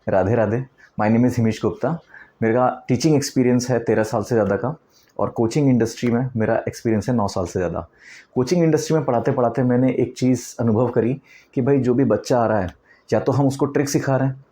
Radhe Radhe. My name is Himesh Gupta. मेरा teaching experience है 13 साल से ज़्यादा का, और कोचिंग इंडस्ट्री में मेरा एक्सपीरियंस है 9 साल से ज़्यादा। कोचिंग इंडस्ट्री में पढ़ाते पढ़ाते मैंने एक चीज़ अनुभव करी कि भाई जो भी बच्चा आ रहा है, या तो हम उसको ट्रिक सिखा रहे हैं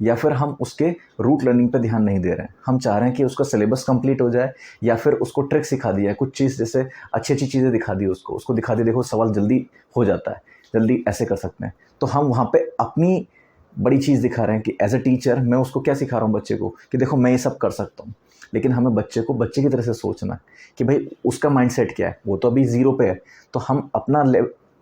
या फिर हम उसके रूट लर्निंग पे ध्यान नहीं दे रहे हैं। हम चाह रहे हैं कि उसका सिलेबस कंप्लीट हो जाए, या फिर उसको ट्रिक सिखा दिया है, कुछ चीज़ जैसे अच्छी अच्छी चीज़ें दिखा दी, उसको दिखा दी, देखो सवाल जल्दी हो जाता है, जल्दी ऐसे कर सकते हैं। तो हम वहाँ पे अपनी बड़ी चीज़ दिखा रहे हैं कि एज अ टीचर मैं उसको क्या सिखा रहा हूँ बच्चे को, कि देखो मैं ये सब कर सकता हूँ। लेकिन हमें बच्चे को बच्चे की तरह से सोचना है कि भाई उसका माइंडसेट क्या है, वो तो अभी ज़ीरो पे है। तो हम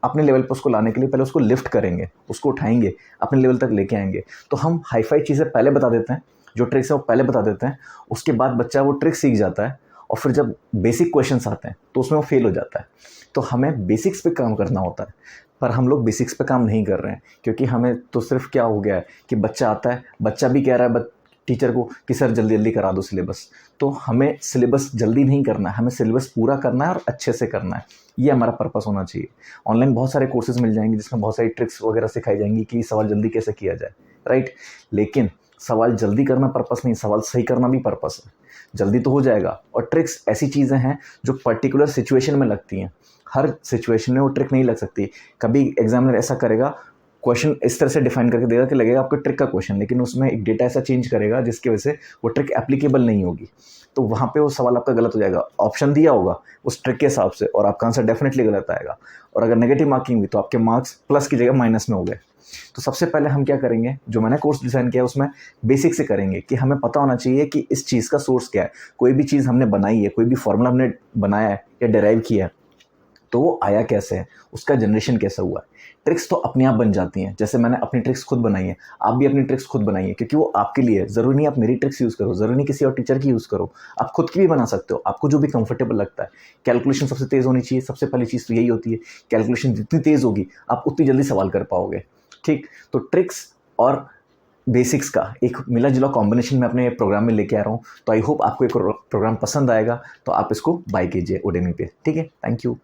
अपने लेवल पर उसको लाने के लिए पहले उसको लिफ्ट करेंगे, उसको उठाएंगे, अपने लेवल तक लेके आएंगे। तो हम हाई फाई चीज़ें पहले बता देते हैं, जो ट्रिक्स है वो पहले बता देते हैं। उसके बाद बच्चा वो ट्रिक सीख जाता है, और फिर जब बेसिक क्वेश्चंस आते हैं तो उसमें वो फेल हो जाता है। तो हमें बेसिक्स पे काम करना होता है, पर हम लोग बेसिक्स पे काम नहीं कर रहे हैं, क्योंकि हमें तो सिर्फ क्या हो गया है कि बच्चा आता है, बच्चा भी कह रहा है टीचर को कि सर जल्दी जल्दी करा दो सिलेबस। तो हमें सिलेबस जल्दी नहीं करना है, हमें सिलेबस पूरा करना है और अच्छे से करना है। ये हमारा पर्पस होना चाहिए। ऑनलाइन बहुत सारे कोर्सेज मिल जाएंगे जिसमें बहुत सारी ट्रिक्स वगैरह सिखाई जाएंगी कि सवाल जल्दी कैसे किया जाए, राइट। लेकिन सवाल जल्दी करना पर्पस नहीं, सवाल सही करना भी पर्पस है। जल्दी तो हो जाएगा, और ट्रिक्स ऐसी चीज़ें हैं जो पर्टिकुलर सिचुएशन में लगती हैं। हर सिचुएशन में वो ट्रिक नहीं लग सकती। कभी एग्जामिनर ऐसा करेगा, क्वेश्चन इस तरह से डिफाइन करके देगा कि लगेगा आपको ट्रिक का क्वेश्चन, लेकिन उसमें एक डेटा ऐसा चेंज करेगा जिसकी वजह से वो ट्रिक एप्लीकेबल नहीं होगी। तो वहाँ पे वो सवाल आपका गलत हो जाएगा। ऑप्शन दिया होगा उस ट्रिक के हिसाब से, और आपका आंसर डेफिनेटली गलत आएगा। और अगर नेगेटिव मार्किंग हुई तो आपके मार्क्स प्लस की जगह माइनस में हो गए। तो सबसे पहले हम क्या करेंगे, जो मैंने कोर्स डिज़ाइन किया उसमें बेसिक से करेंगे कि हमें पता होना चाहिए कि इस चीज़ का सोर्स क्या है। कोई भी चीज़ हमने बनाई है, कोई भी फॉर्मूला हमने बनाया है या डिराइव किया है, तो वो आया कैसे है, उसका जनरेशन कैसा हुआ है। ट्रिक्स तो अपने आप बन जाती हैं। जैसे मैंने अपनी ट्रिक्स खुद बनाई है, आप भी अपनी ट्रिक्स खुद बनाइए, क्योंकि वो आपके लिए ज़रूरी नहीं आप मेरी ट्रिक्स यूज़ करो, ज़रूरी नहीं किसी और टीचर की यूज़ करो, आप खुद की भी बना सकते हो, आपको जो भी कंफर्टेबल लगता है। कैलकुलेशन सबसे तेज़ होनी चाहिए, सबसे पहली चीज़ तो यही होती है। कैलकुलेशन जितनी तेज़ होगी आप उतनी जल्दी सवाल कर पाओगे, ठीक। तो ट्रिक्स और बेसिक्स का एक मिला जुला कॉम्बिनेशन में अपने प्रोग्राम में लेके आ रहा हूँ। तो आई होप आपको एक प्रोग्राम पसंद आएगा, तो आप इसको बाय कीजिए उडेमी पे, ठीक है। Thank you.